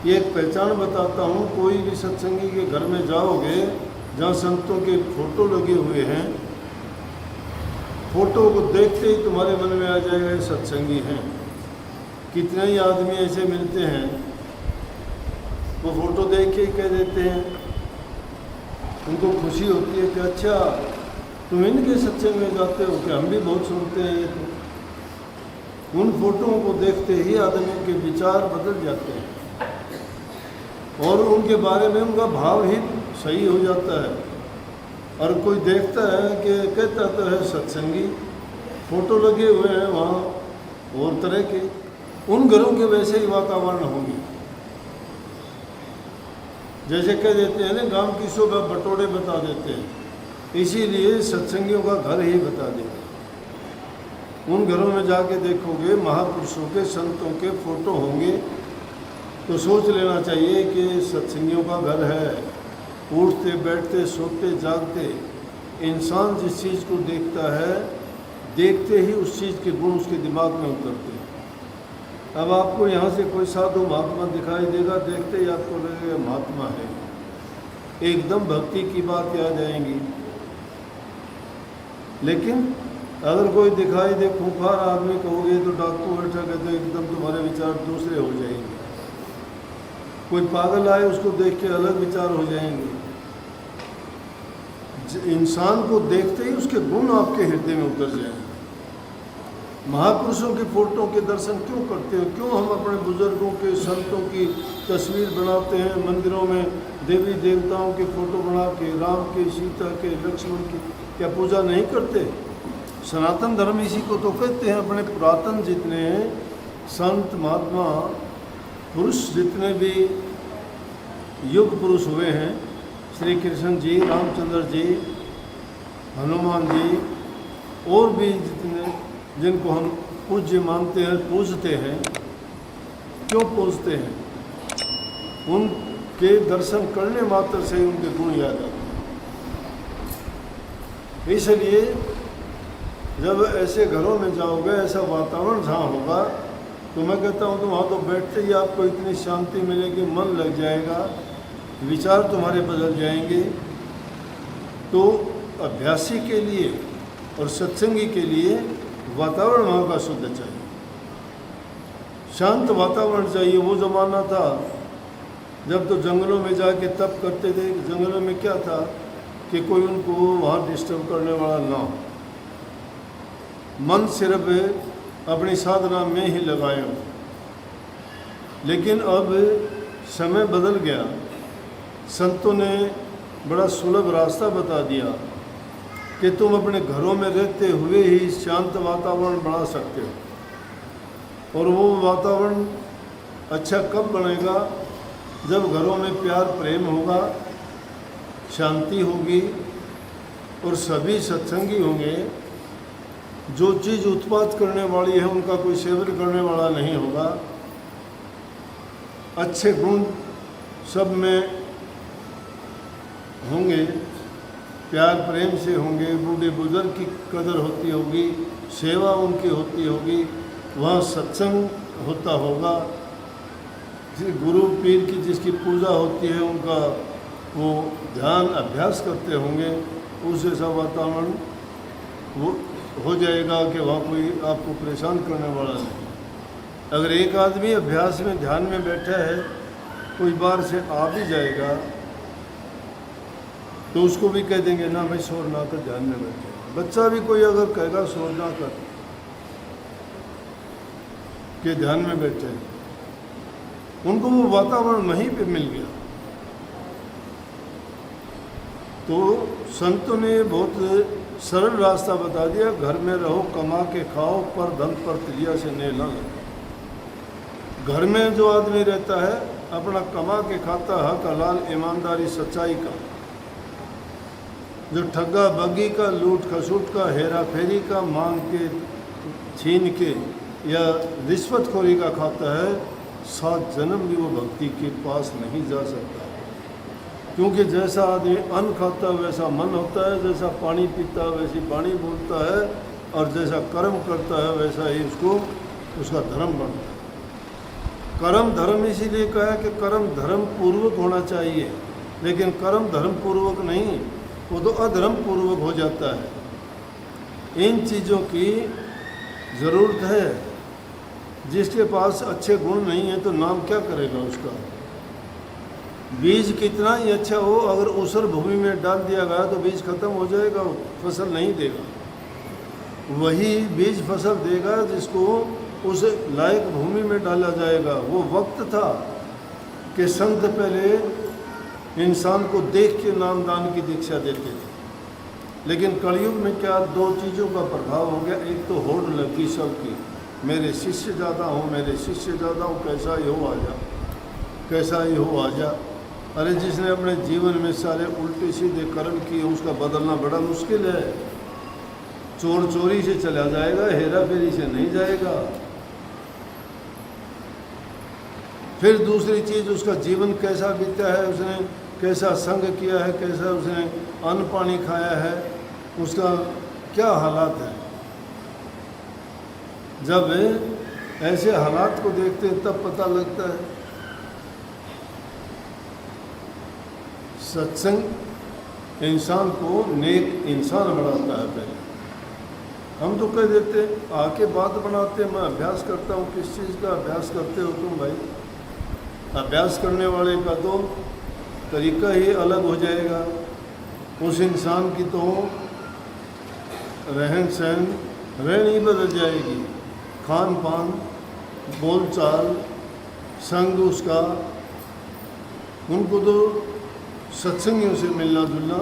ये एक पहचान बताता हूँ। कोई भी सत्संगी के घर में जाओगे जहाँ संतों के फोटो लगे हुए हैं, फोटो को देखते ही तुम्हारे मन में आ जाएगा ये सत्संगी हैं। कितने ही आदमी ऐसे मिलते हैं, वो फोटो देख के ही कह देते हैं, उनको खुशी होती है कि अच्छा तुम इनके सत्संग में जाते हो, कि हम भी बहुत सुनते हैं ये तो। उन फोटोओं को देखते ही आदमी के विचार बदल जाते हैं और उनके बारे में उनका भाव ही सही हो जाता है। और कोई देखता है कि कहता तो है सत्संगी, फोटो लगे हुए हैं वहाँ और तरह के, उन घरों के वैसे ही वातावरण होंगे। जैसे कह देते हैं ना, गांव की शोभा बटोरे बता देते हैं, इसीलिए सत्संगियों का घर ही बता देते। उन घरों में जाके देखोगे महापुरुषों के, संतों के फोटो होंगे तो सोच लेना चाहिए कि सत्संगियों का घर है। उठते बैठते सोते जागते इंसान जिस चीज़ को देखता है, देखते ही उस चीज़ के गुण उसके दिमाग में उतरते हैं। अब आपको यहाँ से कोई साधु महात्मा दिखाई देगा, देखते ही आपको लगेगा महात्मा है, एकदम भक्ति की बात याद आएंगी। लेकिन अगर कोई दिखाई दे खूंखार आदमी, कहोगे तो डाकू बैठा कहते तो एकदम तुम्हारे विचार दूसरे हो जाएंगे। कोई पागल आए उसको देख के अलग विचार हो जाएंगे। इंसान को देखते ही उसके गुण आपके हृदय में उतर जाएंगे। महापुरुषों के फोटो के दर्शन क्यों करते हैं? क्यों हम अपने बुजुर्गों के, संतों की तस्वीर बनाते हैं मंदिरों में, देवी देवताओं के फोटो बना के, राम के, सीता के, लक्ष्मण की क्या पूजा नहीं करते? सनातन धर्म इसी को तो कहते हैं। अपने पुरातन जितने संत महात्मा पुरुष, जितने भी युग पुरुष हुए हैं, श्री कृष्ण जी, रामचंद्र जी, हनुमान जी, और भी जितने जिनको हम पूज्य मानते हैं, पूजते हैं, क्यों पूजते हैं? उनके दर्शन करने मात्र से ही उनके गुण याद आते हैं। इसलिए जब ऐसे घरों में जाओगे, ऐसा वातावरण जहाँ होगा, तो मैं कहता हूँ तो वहाँ तो बैठते ही आपको इतनी शांति मिलेगी, मन लग जाएगा, विचार तुम्हारे बदल जाएंगे। तो अभ्यासी के लिए और सत्संगी के लिए वातावरण वहाँ का शुद्ध चाहिए, शांत वातावरण चाहिए। वो ज़माना था जब तो जंगलों में जाके तप करते थे। जंगलों में क्या था कि कोई उनको वहाँ डिस्टर्ब करने वाला ना हो, मन सिर्फ अपनी साधना में ही लगाए हो। लेकिन अब समय बदल गया, संतों ने बड़ा सुलभ रास्ता बता दिया कि तुम अपने घरों में रहते हुए ही शांत वातावरण बना सकते हो। और वो वातावरण अच्छा कब बनेगा? जब घरों में प्यार प्रेम होगा, शांति होगी और सभी सत्संगी होंगे। जो चीज़ उत्पात करने वाली है उनका कोई सेवन करने वाला नहीं होगा। अच्छे गुण सब में होंगे, प्यार प्रेम से होंगे, बूढ़े बुजुर्ग की कदर होती होगी, सेवा उनकी होती होगी, वहाँ सत्संग होता होगा, गुरु पीर की जिसकी पूजा होती है उनका वो ध्यान अभ्यास करते होंगे। उस ऐसा वातावरण वो हो जाएगा कि वहाँ कोई आपको परेशान करने वाला नहीं। अगर एक आदमी अभ्यास में ध्यान में बैठा है, कोई बाहर से आ भी जाएगा तो उसको भी कह देंगे ना भाई शोर ना कर, ध्यान में बैठे। बच्चा भी कोई अगर कहेगा शोर ना कर के ध्यान में बैठे, उनको वो वातावरण वहीं पे मिल गया। तो संतों ने बहुत सरल रास्ता बता दिया, घर में रहो, कमा के खाओ, पर धन पर तिलिया से नहीं ना लगे। घर में जो आदमी रहता है अपना कमा के खाता, हक हलाल ईमानदारी सच्चाई का, जो ठगा बगी का, लूट खसूट का, हेरा फेरी का, मांग के छीन के या रिश्वतखोरी का खाता है, 7 जन्म भी वो भक्ति के पास नहीं जा सकता। क्योंकि जैसा आदमी अन्न खाता वैसा मन होता है, जैसा पानी पीता वैसी वाणी बोलता है, और जैसा कर्म करता है वैसा ही उसको उसका धर्म बनता है। कर्म धर्म इसीलिए कहा कि कर्म धर्म पूर्वक होना चाहिए, लेकिन कर्म धर्म पूर्वक नहीं, वो तो अधर्म पूर्वक हो जाता है। इन चीज़ों की ज़रूरत है। जिसके पास अच्छे गुण नहीं है तो नाम क्या करेगा उसका। बीज कितना ही अच्छा हो, अगर ऊसर भूमि में डाल दिया गया तो बीज खत्म हो जाएगा, फसल नहीं देगा। वही बीज फसल देगा जिसको उस लायक भूमि में डाला जाएगा। वो वक्त था कि संत पहले इंसान को देख के नामदान की दीक्षा देते थे, लेकिन कलयुग में क्या दो चीज़ों का प्रभाव हो गया। एक तो होड़ लग गई सबकी, मेरे शिष्य ज़्यादा हो, मेरे शिष्य ज़्यादा हो, कैसा ही हो आ जा, कैसा ही हो आ जा। अरे जिसने अपने जीवन में सारे उल्टे सीधे कर्म किए उसका बदलना बड़ा मुश्किल है। चोर चोरी से चला जाएगा, हेरा फेरी से नहीं जाएगा। फिर दूसरी चीज़, उसका जीवन कैसा बीता है, उसने कैसा संग किया है, कैसा उसने अन्न पानी खाया है, उसका क्या हालात है। जब ऐसे हालात को देखते हैं तब पता लगता है। सत्संग इंसान को नेक इंसान बनाता है। पहले हम तो कह देते आके बात बनाते, मैं अभ्यास करता हूँ। किस चीज़ का अभ्यास करते हो तुम भाई? अभ्यास करने वाले का तो तरीका ही अलग हो जाएगा। उस इंसान की तो रहन सहन रहनी बदल जाएगी, खान पान, बोल चाल, संग उसका। उनको तो सत्संगियों से मिलना जुलना,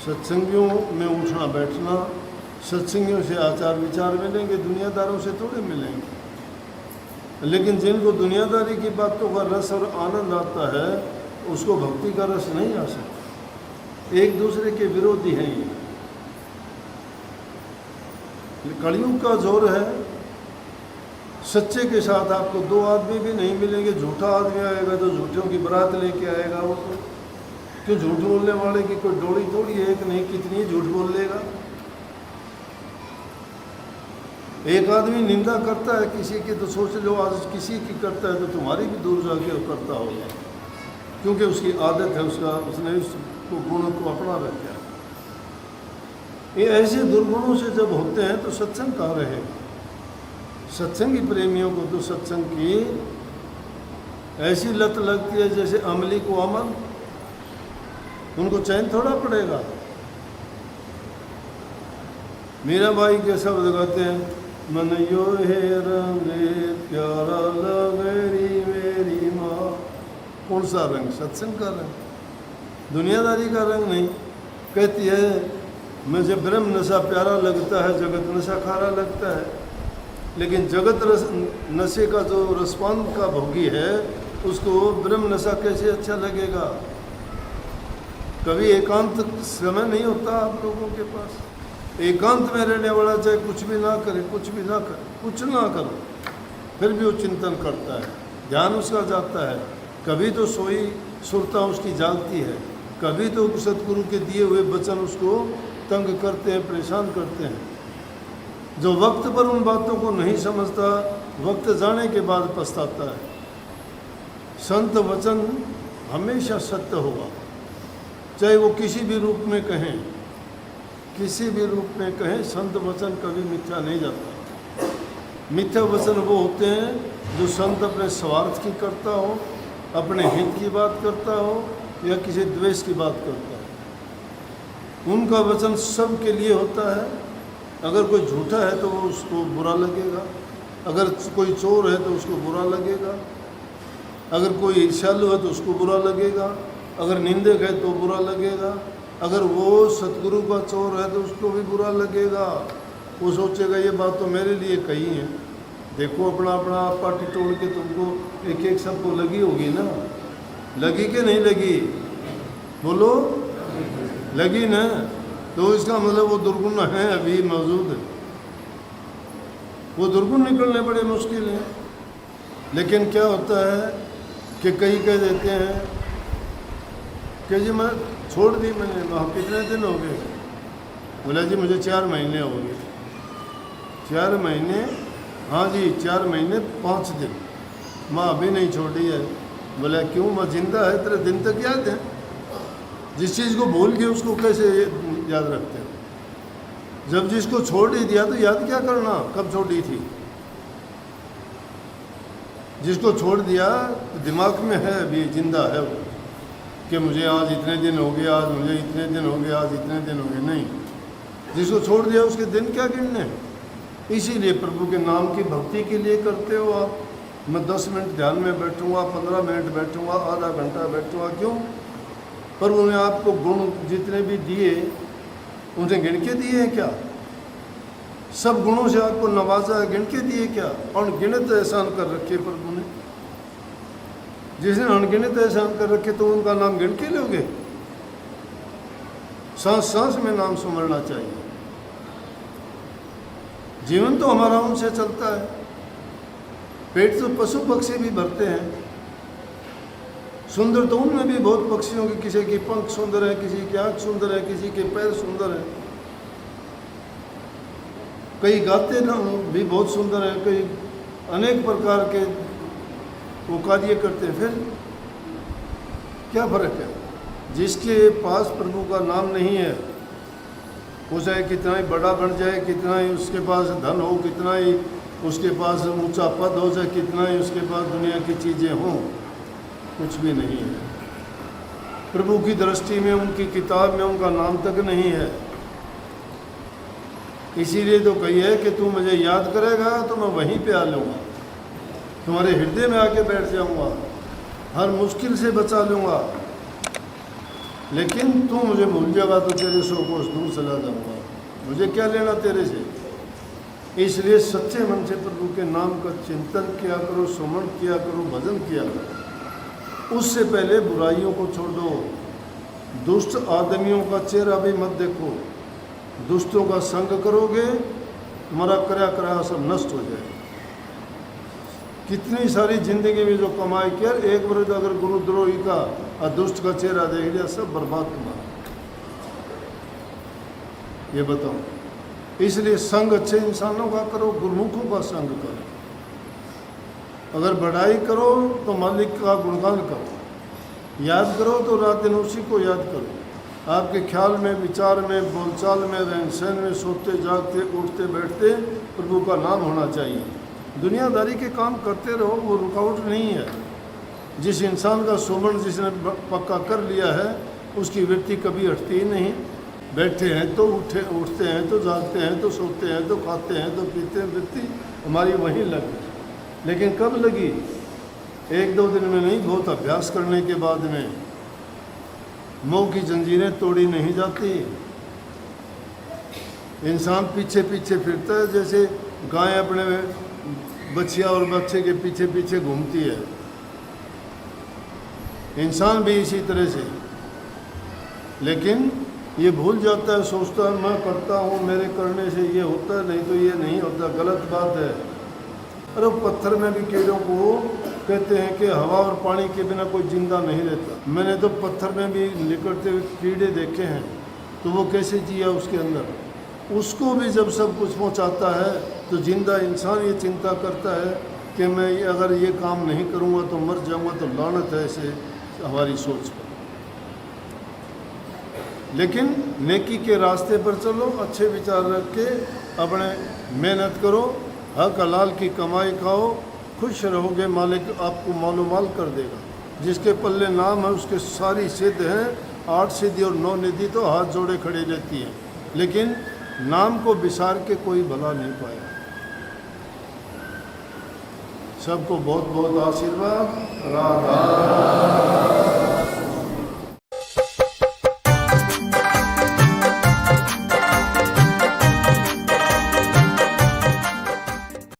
सत्संगियों में उठना बैठना, सत्संगियों से आचार विचार मिलेंगे, दुनियादारों से थोड़े मिलेंगे। लेकिन जिनको दुनियादारी की बातों का रस और आनंद आता है उसको भक्ति का रस नहीं आ सकता। एक दूसरे के विरोधी हैं ये। कलयुग का जोर है। सच्चे के साथ आपको दो आदमी भी नहीं मिलेंगे। झूठा आदमी आएगा तो झूठों की बारात लेके आएगा। वो तो क्यों, झूठ बोलने वाले की कोई डोली थोड़ी है, एक नहीं कितनी झूठ बोल लेगा। एक आदमी निंदा करता है किसी की तो सोच लो आज किसी की करता है तो तुम्हारी भी दूर जाके वो करता होगा, क्योंकि उसकी आदत है, उसने उसको गुणों को अपना रखा है। ये ऐसे दुर्गुणों से जब होते हैं तो सत्संग कहाँ रहेगा। सत्संगी प्रेमियों को तो सत्संग की ऐसी लत लगती है जैसे अमली को अमल, उनको चैन थोड़ा पड़ेगा। मीरा बाई के शब्द गाते हैं, मन यो है रंगे प्यारा लगेरी मेरी माँ। कौन सा रंग? सत्संग का रंग, दुनियादारी का रंग नहीं। कहती है मुझे ब्रह्म नशा प्यारा लगता है, जगत नशा खारा लगता है। लेकिन जगत नशे का जो रसपान का भोगी है उसको ब्रह्म नशा कैसे अच्छा लगेगा। कभी एकांत समय नहीं होता आप लोगों के पास। एकांत में रहने वाला चाहे कुछ भी ना करे, कुछ भी ना करे, कुछ ना करो, फिर भी वो चिंतन करता है, ध्यान उसका जाता है। कभी तो सोई सुरता उसकी जागती है, कभी तो सतगुरु के दिए हुए वचन उसको तंग करते हैं, परेशान करते हैं। जो वक्त पर उन बातों को नहीं समझता, वक्त जाने के बाद पछताता है। संत वचन हमेशा सत्य होगा, चाहे वो किसी भी रूप में कहें, किसी भी रूप में कहें। संत वचन कभी मिथ्या नहीं जाता। मिथ्या वचन वो होते हैं जो संत अपने स्वार्थ की करता हो, अपने हित की बात करता हो या किसी द्वेष की बात करता हो। उनका वचन सब के लिए होता है। अगर कोई झूठा है तो वो उसको बुरा लगेगा, अगर कोई चोर है तो उसको बुरा लगेगा, अगर कोई ईर्ष्यालु है तो उसको बुरा लगेगा, अगर निंदक है तो बुरा लगेगा, अगर वो सतगुरु का चोर है तो उसको भी बुरा लगेगा। वो सोचेगा ये बात तो मेरे लिए कही है। देखो अपना अपना पार्टी तोड़ के तुमको एक एक सबको लगी होगी ना, लगी कि नहीं लगी? बोलो, लगी ना? तो इसका मतलब वो दुर्गुण है, अभी मौजूद है। वो दुर्गुण निकलने बड़े मुश्किल हैं। लेकिन क्या होता है कि कई कह देते हैं कि जी मैं छोड़ दी, मैंने। वहाँ कितने दिन हो गए? बोला जी मुझे 4 महीने हो गए। 4 महीने? हाँ जी 4 महीने 5 दिन। माँ अभी नहीं छोड़ी है। बोला क्यों, माँ जिंदा है, तेरे दिन तक याद है। जिस चीज़ को भूल गए उसको कैसे याद रखते हो? जब जिसको छोड़ ही दिया तो याद क्या करना, कब छोड़ी थी। जिसको छोड़ दिया तो दिमाग में है, अभी जिंदा है वो, कि मुझे आज इतने दिन हो गए, आज मुझे इतने दिन हो गए, आज इतने दिन हो गए। नहीं, जिसको छोड़ दिया उसके दिन क्या गिनने। इसीलिए प्रभु के नाम की भक्ति के लिए करते हो आप। मैं 10 मिनट ध्यान में बैठूंगा, 15 मिनट बैठूंगा, आधा घंटा बैठूंगा, क्यों? पर उन्हें आपको गुण जितने भी दिए उन्हें गिन के दिए हैं क्या? सब गुणों से आपको नवाजा है, गिन के दिए क्या? अनगिनत एहसान कर रखे प्रभु ने। जिसने अनगिनत एहसान कर रखे तो उनका नाम गिन के लोगे? सांस सांस में नाम सुमरना चाहिए। जीवन तो हमारा उनसे चलता है। पेट तो पशु पक्षी भी भरते हैं। सुंदर तो उनमें भी बहुत पक्षियों की, किसी की पंख सुंदर है, किसी की आँख सुंदर है, किसी के पैर सुंदर है, कई गाते ना भी बहुत सुंदर है, कई अनेक प्रकार के वो कार्य करते हैं। फिर क्या फर्क है? जिसके पास प्रभु का नाम नहीं है, वो चाहे कितना ही बड़ा बन जाए, कितना ही उसके पास धन हो, कितना ही उसके पास ऊंचा पद हो जाए, कितना ही उसके पास दुनिया की चीज़ें हों, कुछ भी नहीं है। प्रभु की दृष्टि में, उनकी किताब में उनका नाम तक नहीं है। इसीलिए तो कही है कि तू मुझे याद करेगा तो मैं वहीं पे आ लूँगा, तुम्हारे हृदय में आके बैठ जाऊँगा, हर मुश्किल से बचा लूँगा। लेकिन तू मुझे भूल जाएगा तो तेरे 100 कोस दूर चला जाऊँगा, मुझे क्या लेना तेरे से। इसलिए सच्चे मन से प्रभु के नाम का चिंतन किया करो, सुमन किया करो, भजन किया करो। उससे पहले बुराइयों को छोड़ दो। दुष्ट आदमियों का चेहरा भी मत देखो। दुष्टों का संग करोगे, तुम्हारा कराया सब नष्ट हो जाएगा। कितनी सारी जिंदगी में जो कमाई किया, एक वर्ष अगर गुरुद्रोही का और दुष्ट का चेहरा देख लिया, सब बर्बाद तुम्हारा। ये बताओ। इसलिए संग अच्छे इंसानों का करो, गुरुमुखों का संग करो। अगर बढ़ाई करो तो मालिक का गुणगान करो, याद करो तो रात दिन उसी को याद करो। आपके ख्याल में, विचार में, बोलचाल में, रहन सहन में, सोते जागते, उठते बैठते प्रभु का नाम होना चाहिए। दुनियादारी के काम करते रहो, वो रुकावट नहीं है। जिस इंसान का सुमन जिसने पक्का कर लिया है, उसकी वृत्ति कभी हटती ही नहीं। बैठे हैं तो उठते हैं तो जागते हैं तो सोते हैं तो खाते हैं तो पीते हैं, वृत्ति हमारी वहीं लगी। लेकिन कब लगी? 1-2 दिन में नहीं, बहुत अभ्यास करने के बाद में। मोह की जंजीरें तोड़ी नहीं जाती। इंसान पीछे पीछे फिरता है, जैसे गाय अपने बच्चिया और बच्चे के पीछे पीछे घूमती है। इंसान भी इसी तरह से, लेकिन ये भूल जाता है, सोचता है मैं करता हूँ, मेरे करने से ये होता है, नहीं तो ये नहीं होता। गलत बात है। अरे पत्थर में भी कीड़ों को कहते हैं कि हवा और पानी के बिना कोई जिंदा नहीं रहता। मैंने तो पत्थर में भी निकलते हुए कीड़े देखे हैं, तो वो कैसे जिया उसके अंदर। उसको भी जब सब कुछ पहुँचाता है तो जिंदा इंसान ये चिंता करता है कि मैं अगर ये काम नहीं करूँगा तो मर जाऊँगा, तो लानत है ऐसे हमारी सोच पर। लेकिन नेकी के रास्ते पर चलो, अच्छे विचार रख के अपने मेहनत करो, हक हलाल की कमाई खाओ, खुश रहोगे, मालिक आपको मालूमाल कर देगा। जिसके पल्ले नाम है उसके सारी सिद्ध हैं। 8 सिद्धि और 9 निधि तो हाथ जोड़े खड़ी रहती हैं, लेकिन नाम को विसार के कोई भला नहीं पाया। सबको बहुत बहुत आशीर्वाद। राधा